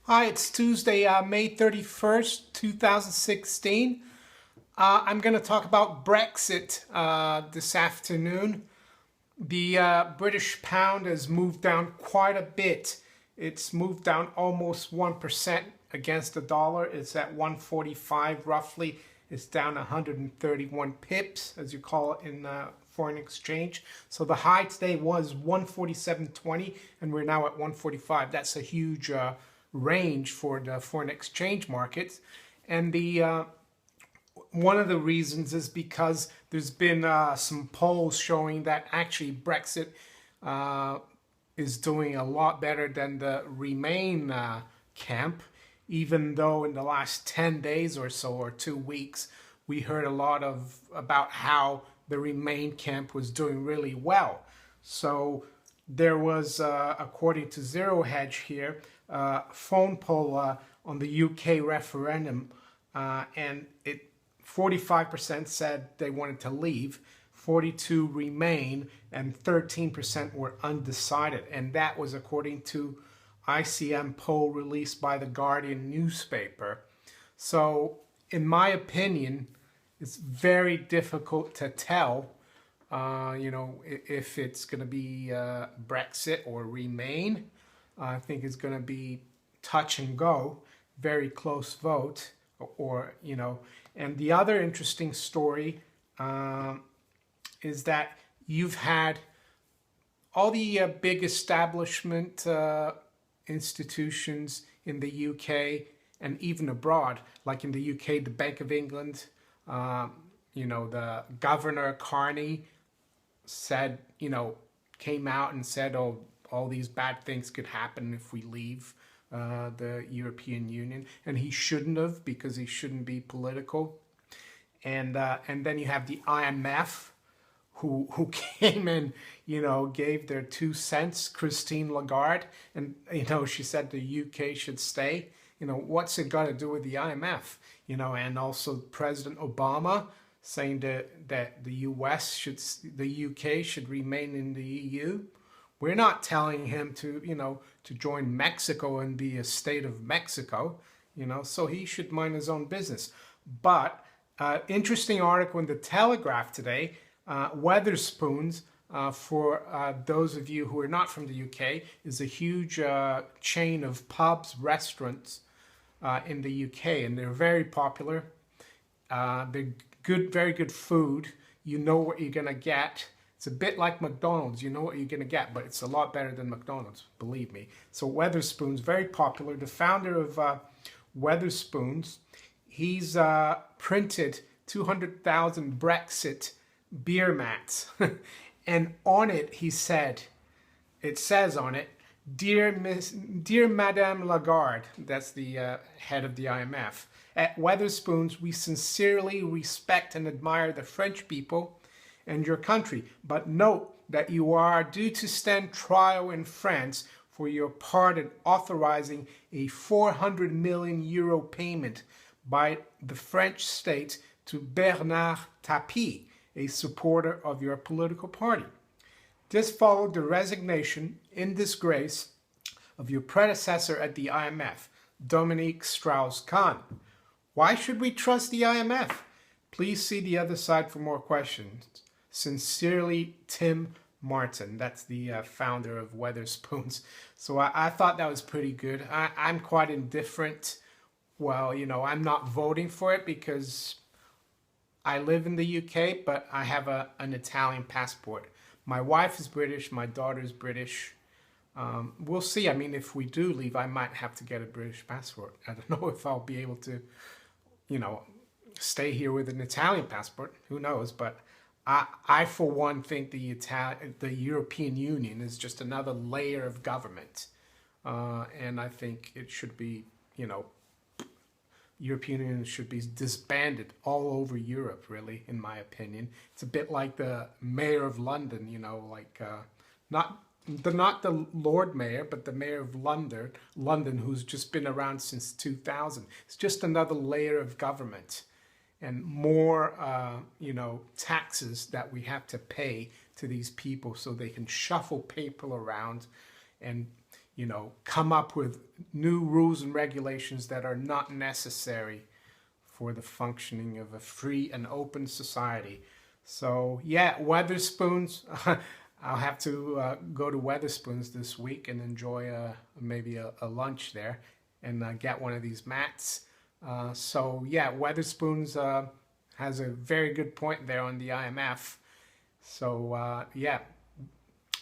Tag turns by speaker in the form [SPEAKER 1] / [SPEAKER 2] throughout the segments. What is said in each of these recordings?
[SPEAKER 1] Hi, it's Tuesday, May 31st, 2016. I'm going to talk about Brexit this afternoon. The British pound has moved down quite a bit. It's moved down almost 1% against the dollar. It's at 145 roughly. It's down 131 pips, as you call it in foreign exchange. So the high today was 147.20, and we're now at 145. That's a huge range for the foreign exchange markets. And the one of the reasons is because there's been some polls showing that actually Brexit is doing a lot better than the Remain camp, even though in the last 10 days or so, or 2 weeks, we heard a lot about how the Remain camp was doing really well. So there was, according to Zero Hedge here, a phone poll on the UK referendum, and 45% said they wanted to leave, 42 remain, and 13% were undecided. And that was according to ICM poll released by the Guardian newspaper. So in my opinion, it's very difficult to tell, if it's going to be Brexit or Remain. I think it's going to be touch and go, very close vote, And the other interesting story is that you've had all the big establishment institutions in the UK and even abroad, like in the UK, the Bank of England, the Governor Carney said, came out and said, oh, all these bad things could happen if we leave the European Union, and he shouldn't have, because he shouldn't be political. And then you have the IMF, who came and gave their 2 cents, Christine Lagarde, and she said the UK should stay. What's it got to do with the IMF? And also President Obama saying that the UK should remain in the EU. We're not telling him to join Mexico and be a state of Mexico, so he should mind his own business. But interesting article in the Telegraph today, Wetherspoons, for those of you who are not from the UK, is a huge chain of pubs, restaurants in the UK, and they're very popular. They're good, very good food. You know what you're gonna get. It's a bit like McDonald's. You know what you're going to get, but it's a lot better than McDonald's, believe me. So Wetherspoons, very popular. The founder of Wetherspoons, he's printed 200,000 Brexit beer mats. And on it, it says on it, Dear Madame Lagarde, that's the head of the IMF, at Wetherspoons, we sincerely respect and admire the French people and your country, but note that you are due to stand trial in France for your part in authorizing a 400 million euro payment by the French state to Bernard Tapie, a supporter of your political party. This followed the resignation in disgrace of your predecessor at the IMF, Dominique Strauss-Kahn. Why should we trust the IMF? Please see the other side for more questions. Sincerely, Tim Martin. That's the founder of Wetherspoons. So I thought that was pretty good. I'm quite indifferent. Well, I'm not voting for it because I live in the UK, but I have an Italian passport. My wife is British. My daughter's British. We'll see. I mean, if we do leave, I might have to get a British passport. I don't know if I'll be able to, stay here with an Italian passport. Who knows? But I for one, think the European Union is just another layer of government. And I think it should be, European Union should be disbanded all over Europe, really, in my opinion. It's a bit like the mayor of London, not the Lord Mayor, but the mayor of London, who's just been around since 2000. It's just another layer of government. And more, taxes that we have to pay to these people so they can shuffle people around and, you know, come up with new rules and regulations that are not necessary for the functioning of a free and open society. So yeah, Wetherspoons. I'll have to go to Wetherspoons this week and enjoy maybe a lunch there and get one of these mats. So yeah, Wetherspoons has a very good point there on the IMF. So yeah,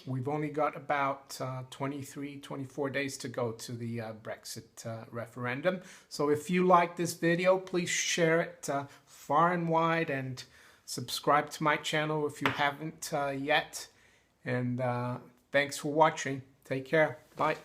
[SPEAKER 1] we've only got about 23, 24 days to go to the Brexit referendum. So if you like this video, please share it far and wide, and subscribe to my channel if you haven't yet. And thanks for watching. Take care. Bye.